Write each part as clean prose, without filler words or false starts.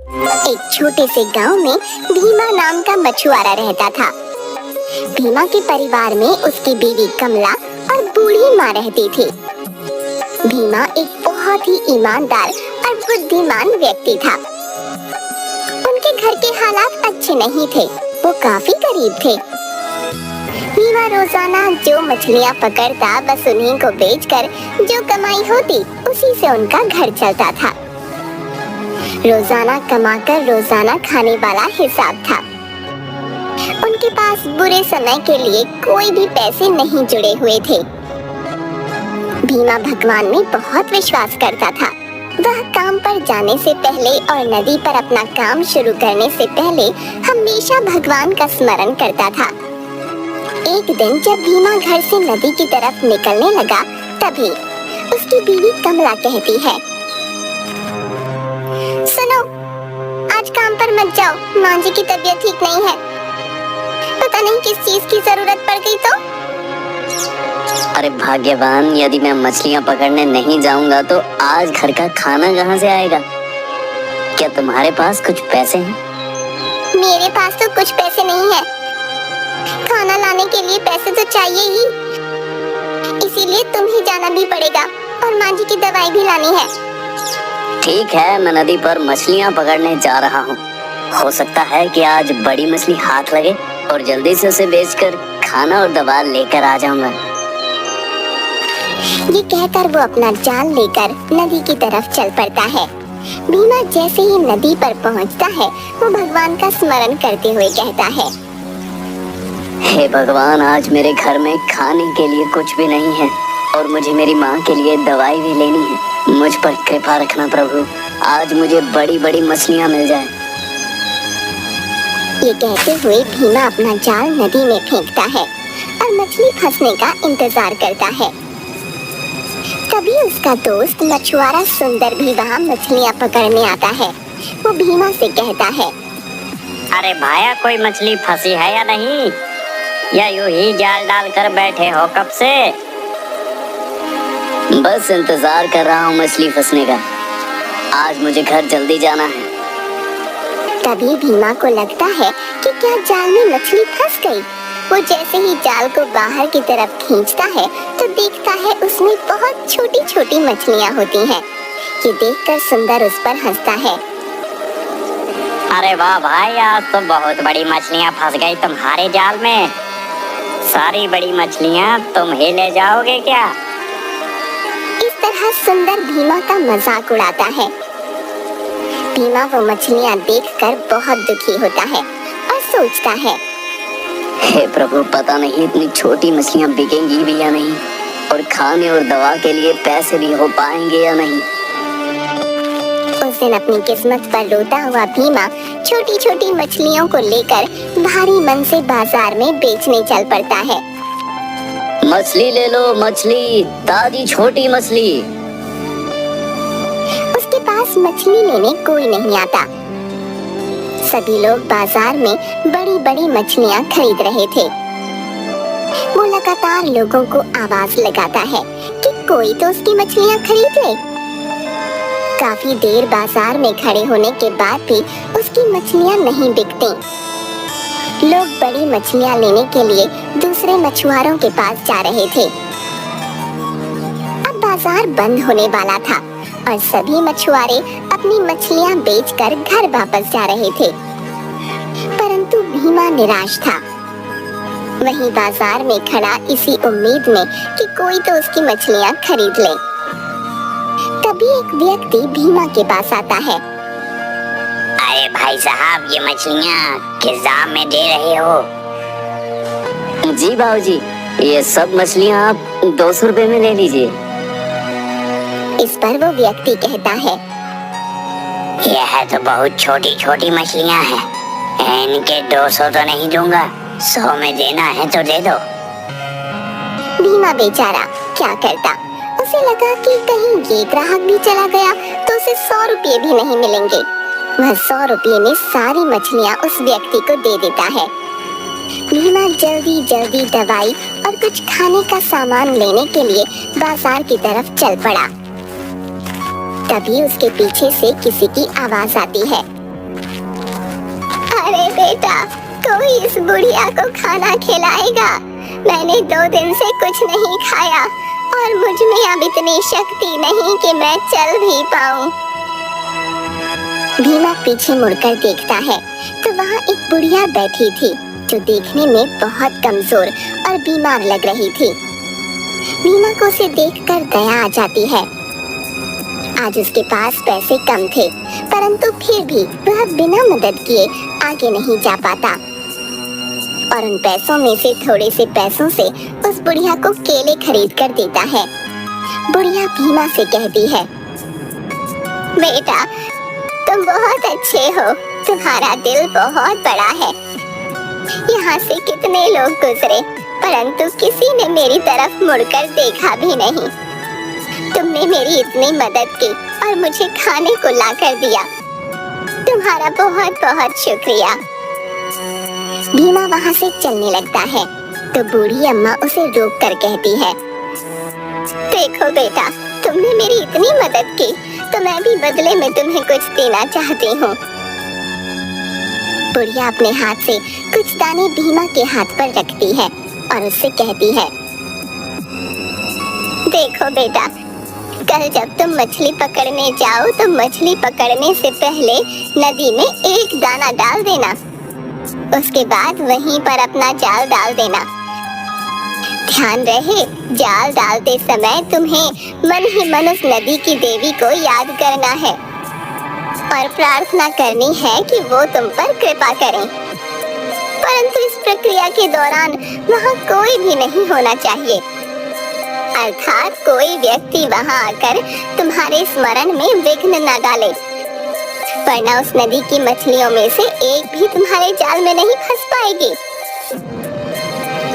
एक छोटे से गांव में भीमा नाम का मछुआरा रहता था। भीमा के परिवार में उसकी बीवी कमला और बूढ़ी माँ रहती थी। भीमा एक बहुत ही ईमानदार और बुद्धिमान व्यक्ति था। उनके घर के हालात अच्छे नहीं थे, वो काफी गरीब थे। भीमा रोजाना जो मछलियाँ पकड़ता बस उन्हीं को बेचकर जो कमाई होती उसी से उनका घर चलता था। रोजाना कमाकर रोजाना खाने वाला हिसाब था। उनके पास बुरे समय के लिए कोई भी पैसे नहीं जुड़े हुए थे। भीमा भगवान में बहुत विश्वास करता था। वह काम पर जाने से पहले और नदी पर अपना काम शुरू करने से पहले हमेशा भगवान का स्मरण करता था। एक दिन जब भीमा घर से नदी की तरफ निकलने लगा, तभी उसकी बीवी कमला कहती है, सुनो, आज काम पर मत जाओ, माँ जी की तबीयत ठीक नहीं है। पता नहीं किस चीज की जरूरत पड़ गई तो। अरे भाग्यवान, यदि मैं मछलियाँ पकड़ने नहीं जाऊंगा तो आज घर का खाना कहाँ से आएगा? क्या तुम्हारे पास कुछ पैसे हैं? मेरे पास तो कुछ पैसे नहीं है। खाना लाने के लिए पैसे तो चाहिए ही, इसीलिए तुम ही जाना भी पड़ेगा और माँ जी की दवाई भी लानी है। ठीक है, मैं नदी पर मछलियाँ पकड़ने जा रहा हूँ। हो सकता है कि आज बड़ी मछली हाथ लगे और जल्दी से उसे बेचकर खाना और दवा लेकर आ जाऊंगा। ये कहकर वो अपना जाल लेकर नदी की तरफ चल पड़ता है। भीमा जैसे ही नदी पर पहुंचता है, वो भगवान का स्मरण करते हुए कहता है, हे भगवान, आज मेरे घर में खाने के लिए कुछ भी नहीं है और मुझे मेरी माँ के लिए दवाई भी लेनी है। मुझ पर कृपा रखना प्रभु, आज मुझे बड़ी बड़ी मछलियाँ मिल जाए। ये कहते हुए भीमा अपना जाल नदी में फेंकता है और मछली फंसने का इंतजार करता है। तभी उसका दोस्त मछुआरा सुंदर भी वहाँ मछलियाँ पकड़ने आता है। वो भीमा से कहता है, अरे भाया, कोई मछली फंसी है या नहीं, या यूं ही जाल डाल कर बैठे हो कब से? बस इंतजार कर रहा हूँ मछली फंसने का। आज मुझे घर जल्दी जाना है। तभी भीमा को लगता है कि क्या जाल में मछली फंस गई। वो जैसे ही जाल को बाहर की तरफ खींचता है तो देखता है उसमें बहुत छोटी छोटी मछलियाँ होती हैं। ये देखकर सुंदर उस पर हंसता है। अरे वाह भाई, आज तो बहुत बड़ी मछलियाँ फंस गई तुम्हारे जाल में। सारी बड़ी मछलियाँ तुम ही ले जाओगे क्या? इस तरह सुंदर भीमा का मजाक उड़ाता है। भीमा वो मछलियाँ देखकर बहुत दुखी होता है और सोचता है, हे प्रभु, पता नहीं इतनी छोटी मछलियाँ बिकेंगी भी या नहीं और खाने और दवा के लिए पैसे भी हो पाएंगे या नहीं। उस दिन अपनी किस्मत पर रोता हुआ भीमा छोटी छोटी मछलियों को लेकर भारी मन से बाजार में बेचने चल पड़ता है। मछली ले लो, मछली, ताजी छोटी मछली। उसके पास मछली लेने कोई नहीं आता। सभी लोग बाजार में बड़ी बड़ी मछलियाँ खरीद रहे थे। वो लगातार लोगों को आवाज लगाता है कि कोई तो उसकी मछलियाँ खरीद ले। काफी देर बाजार में खड़े होने के बाद भी उसकी मछलियाँ नहीं बिकती। लोग बड़ी मछलियाँ लेने के लिए दूसरे मछुआरों के पास जा रहे थे। अब बाजार बंद होने वाला था और सभी मछुआरे अपनी मछलियाँ बेचकर घर वापस जा रहे थे। परंतु भीमा निराश था। वहीं बाजार में खड़ा इसी उम्मीद में कि कोई तो उसकी मछलियाँ खरीद ले। तभी एक व्यक्ति भीमा के पास आता है। अरे भाई साहब, ये मछलियाँ किस दाम में दे रहे हो? जी बाबूजी, ये सब मछलियाँ आप 200 रुपए में ले लीजिए। इस पर वो व्यक्ति कहता है, यह तो बहुत छोटी छोटी मछलियाँ हैं, इनके 200 तो नहीं दूंगा, 100 में देना है तो दे दो। भीमा बेचारा क्या करता। उसे लगा कि कहीं ये ग्राहक भी चला गया तो उसे 100 रुपये भी नहीं मिलेंगे। वह 100 रुपये में सारी मछलियाँ उस व्यक्ति को दे देता है। भीमा जल्दी जल्दी दवाई और कुछ खाने का सामान लेने के लिए बाजार की तरफ चल पड़ा। तभी उसके पीछे से किसी की आवाज आती है। अरे बेटा, कोई इस बुढ़िया को खाना खिलाएगा। मैंने 2 दिन से कुछ नहीं खाया और मुझ में अब इतनी शक्ति नहीं कि मैं चल भी पाऊं। भीमा पीछे मुड़कर देखता है तो वहाँ एक बुढ़िया बैठी थी जो देखने में बहुत कमजोर और बीमार लग रही थी। भीमा को उसे देखकर दया आ जाती है। आज उसके पास पैसे कम थे, परंतु फिर भी वह बिना मदद किए आगे नहीं जा पाता और उन पैसों में से थोड़े से पैसों से उस बुढ़िया को केले खरीद कर देता है। बुढ़िया भीमा से कहती है, बेटा तुम बहुत अच्छे हो, तुम्हारा दिल बहुत बड़ा है। यहाँ से कितने लोग गुजरे परंतु किसी ने मेरी तरफ मुड़कर देखा भी नहीं। तुमने मेरी इतनी मदद की और मुझे खाने को लाकर दिया, तुम्हारा बहुत बहुत शुक्रिया। भीमा वहाँ से चलने लगता है तो बूढ़ी अम्मा उसे रोक कर कहती है, देखो बेटा, तुमने मेरी इतनी मदद की तो मैं भी बदले में तुम्हें कुछ देना चाहती हूँ। बुढ़िया अपने हाथ से कुछ दाने भीमा के हाथ पर रखती है और उससे कहती है, देखो बेटा, कल जब तुम मछली पकड़ने जाओ तो मछली पकड़ने से पहले नदी में एक दाना डाल देना, उसके बाद वहीं पर अपना जाल डाल देना। ध्यान रहे, जाल डालते समय तुम्हें मन ही मन उस नदी की देवी को याद करना है और प्रार्थना करनी है कि वो तुम पर कृपा करें। परंतु इस प्रक्रिया के दौरान वहाँ कोई भी नहीं होना चाहिए, अर्थात कोई व्यक्ति वहाँ आकर तुम्हारे स्मरण में विघ्न न डाले, वरना उस नदी की मछलियों में से एक भी तुम्हारे जाल में नहीं फंस पाएगी।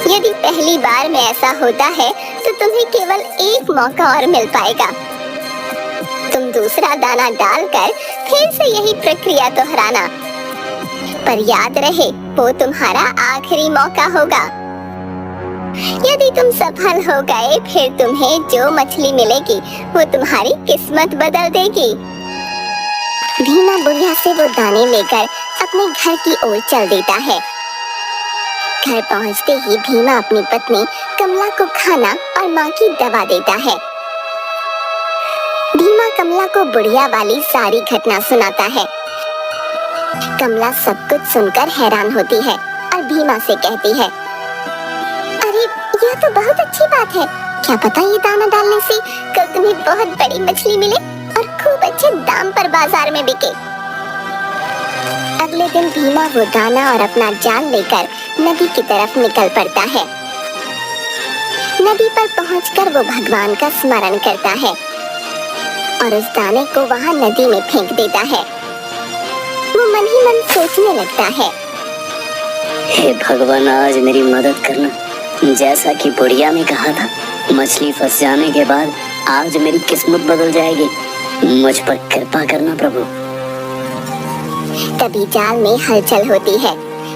यदि पहली बार में ऐसा होता है तो तुम्हें केवल एक मौका और मिल पाएगा। तुम दूसरा दाना डालकर फिर से यही प्रक्रिया दोहराना, पर याद रहे वो तुम्हारा आखिरी मौका होगा। यदि तुम सफल हो गए फिर तुम्हें जो मछली मिलेगी वो तुम्हारी किस्मत बदल देगी। भीमा बुढ़िया से वो दाने लेकर अपने घर की ओर चल देता है। घर पहुंचते ही भीमा अपनी पत्नी कमला को खाना और माँ की दवा देता है। भीमा कमला को बुढ़िया वाली सारी घटना सुनाता है। कमला सब कुछ सुनकर हैरान होती है और भीमा से कहती है, अरे यह तो बहुत अच्छी बात है, क्या पता ये दाना डालने से कल तुम्हें बहुत बड़ी मछली मिले और खूब अच्छे दाम पर बाजार में बिके। अगले दिन भीमा वो दाना और अपना जाल लेकर नदी की तरफ निकल पड़ता है। नदी पर पहुंचकर वो भगवान का स्मरण करता है और उस दाने को वहाँ नदी में फेंक देता है। वो मन ही मन सोचने लगता है, हे भगवान, आज मेरी मदद करना। जैसा कि बुढ़िया ने कहा था, मछली फंस जाने के बाद आज मेरी किस्मत बदल जाएगी। मुझ पर कृपा करना प्रभु। तभी जाल में हलचल होती है।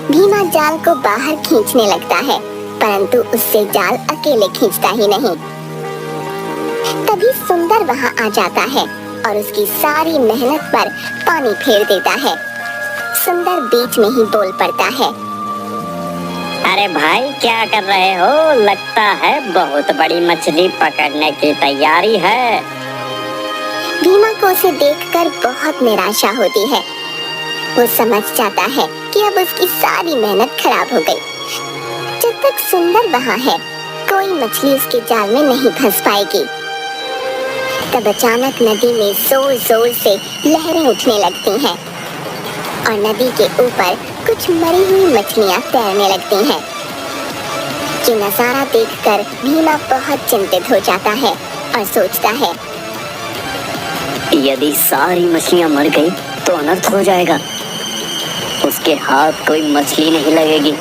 भीमा जाल को बाहर खींचने लगता है, परंतु उससे जाल अकेले खींचता ही नहीं। तभी सुंदर वहाँ आ जाता है और उसकी सारी मेहनत पर पानी फेर देता है। सुंदर बीच में ही बोल पड़ता है, अरे भाई क्या कर रहे हो? लगता है बहुत बड़ी मछली पकड़ने की तैयारी है। भीमा को उसे देखकर बहुत निराशा होती है। वो समझ जाता है कि अब उसकी सारी मेहनत खराब हो गई। जब तक सुंदर वहाँ है, कोई मछली उसके जाल में नहीं फंस पाएगी। तब अचानक नदी में जोर जोर से लहरें उठने लगती हैं और नदी के ऊपर कुछ मरी हुई मछलियाँ तैरने लगती हैं। ये नजारा देखकर भीमा बहुत चिंतित हो जाता है और सोचता है, यदि सारी मछलियाँ मर गई तो अनर्थ हो जाएगा। उसके हाथ कोई मछली नहीं लगेगी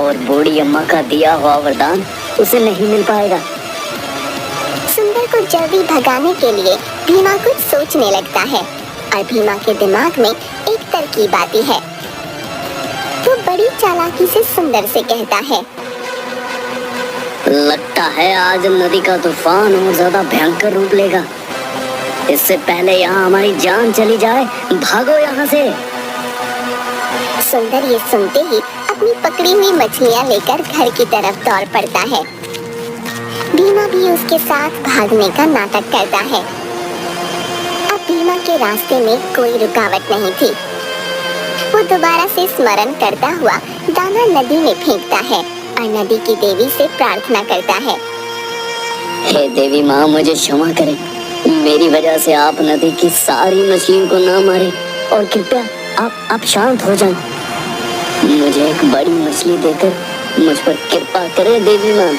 और बूढ़ी अम्मा का दिया हुआ वरदान उसे नहीं मिल पाएगा। सुंदर को जल्दी भगाने के लिए भीमा कुछ सोचने लगता है और भीमा के दिमाग में एक तरकीब आती है। वो बड़ी चालाकी से सुंदर से कहता है, लगता है आज नदी का तूफान और ज्यादा भयंकर रूप लेगा। इससे पहले यहाँ हमारी जान चली जाए, भागो यहाँ से। सुंदर ये सुनते ही अपनी पकड़ी हुई मछलियां लेकर घर की तरफ दौड़ पड़ता है। भीमा भी उसके साथ भागने का नाटक करता है। अब भीमा के रास्ते में कोई रुकावट नहीं थी। वो दोबारा से स्मरण करता हुआ दाना नदी में फेंकता है और नदी की देवी से प्रार्थना करता है। हे देवी माँ, मुझे क्षमा करें। मेरी वजह से आप नदी की सारी मछलियों को ना मारें और कृपया आप शांत हो जाएं। मुझे एक बड़ी मछली देकर मुझ पर कृपा करें देवी माँ।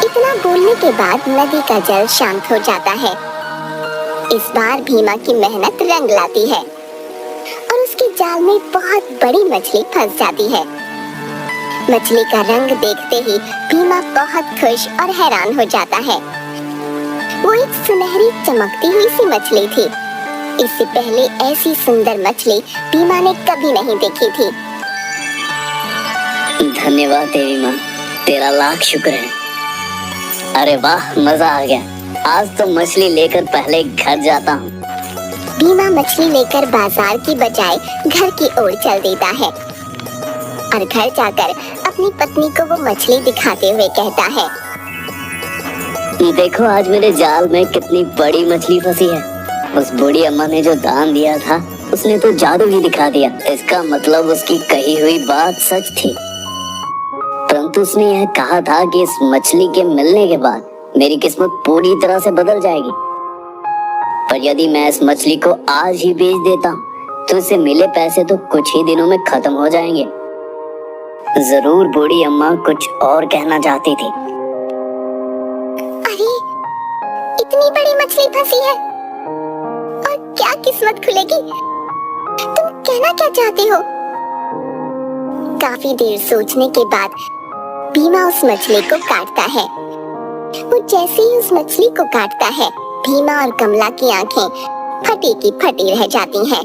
इतना बोलने के बाद नदी का जल शांत हो जाता है। इस बार भीमा की मेहनत रंग लाती है और उसके जाल में बहुत बड़ी मछली फंस जाती है। मछली का रंग देखते ही भीमा बहुत खुश और हैरान हो जाता है। वो एक सुनहरी चमकती हुई सी मछली थी। इससे पहले ऐसी सुंदर मछली भीमा ने कभी नहीं देखी थी। धन्यवाद देवी माँ, तेरा लाख शुक्र है। अरे वाह, मजा आ गया। आज तो मछली लेकर पहले घर जाता हूँ। भीमा मछली लेकर बाजार की बजाय घर की ओर चल देता है और घर जाकर अपनी पत्नी को वो मछली दिखाते हुए कहता है, देखो आज मेरे जाल में कितनी बड़ी मछली फंसी है। उस बूढ़ी अम्मा ने जो दान दिया था उसने तो जादू ही दिखा दिया। इसका मतलब उसकी कही हुई बात सच थी। परंतु उसने यह कहा था कि इस मछली के मिलने के बाद मेरी किस्मत पूरी तरह से बदल जाएगी। पर यदि मैं इस मछली को आज ही बेच देता हूँ तो इसे मिले पैसे तो कुछ ही दिनों में खत्म हो जाएंगे। जरूर बूढ़ी अम्मा कुछ और कहना चाहती थी। अरे, इतनी बड़ी मछली फंसी है और क्या किस्मत खुलेगी? तुम कहना क्या चाहते हो? काफी देर सोचने के बाद भीमा उस मछली को काटता है। वो जैसे ही उस मछली को काटता है, भीमा और कमला की आंखें फटी की फटी रह जाती हैं।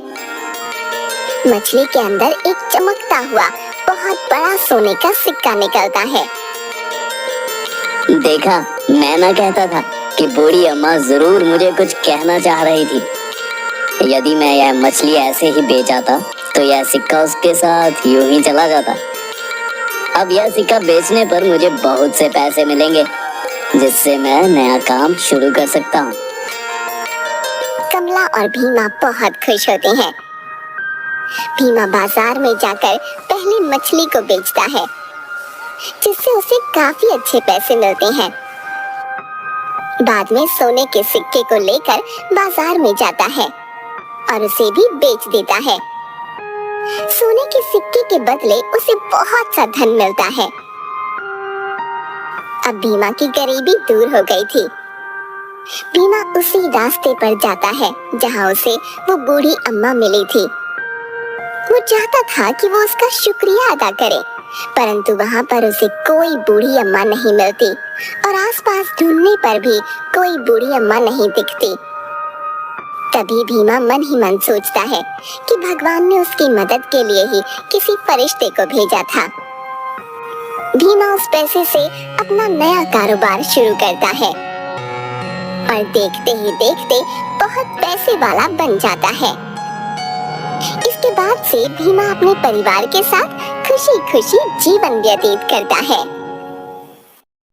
मछली के अंदर एक चमकता हुआ बहुत बड़ा सोने का सिक्का निकलता है। देखा, मैं ना कहता था कि बूढ़ी अम्मा जरूर मुझे कुछ कहना चाह रही थी। यदि मैं यह मछली ऐसे ही बेचाता तो यह सिक्का उसके साथ यूं ही चला जाता। अब यह सिक्का बेचने पर मुझे बहुत से पैसे मिलेंगे जिससे मैं नया काम शुरू कर सकता हूँ। कमला और भीमा बहुत खुश होते हैं। भीमा बाजार में जाकर पहले मछली को बेचता है जिससे उसे काफी अच्छे पैसे मिलते हैं। बाद में सोने के सिक्के को लेकर बाजार में जाता है और उसे भी बेच देता है। सोने के सिक्के के बदले उसे बहुत सा धन मिलता है। अब भीमा की गरीबी दूर हो गई थी। भीमा उसी रास्ते पर जाता है जहाँ उसे वो बूढ़ी अम्मा मिली थी। वो चाहता था कि वो उसका शुक्रिया अदा करे, परंतु वहाँ पर उसे कोई बूढ़ी अम्मा नहीं मिलती और आसपास ढूंढने पर भी कोई बूढ़ी अम्मा नहीं दिखती। तभी भीमा मन ही मन सोचता है कि भगवान ने उसकी मदद के लिए ही किसी फरिश्ते को भेजा था। भीमा उस पैसे से अपना नया कारोबार शुरू करता है और देखते ही देखते बहुत पैसे वाला बन जाता है। इसके बाद से भीमा अपने परिवार के साथ खुशी खुशी जीवन व्यतीत करता है।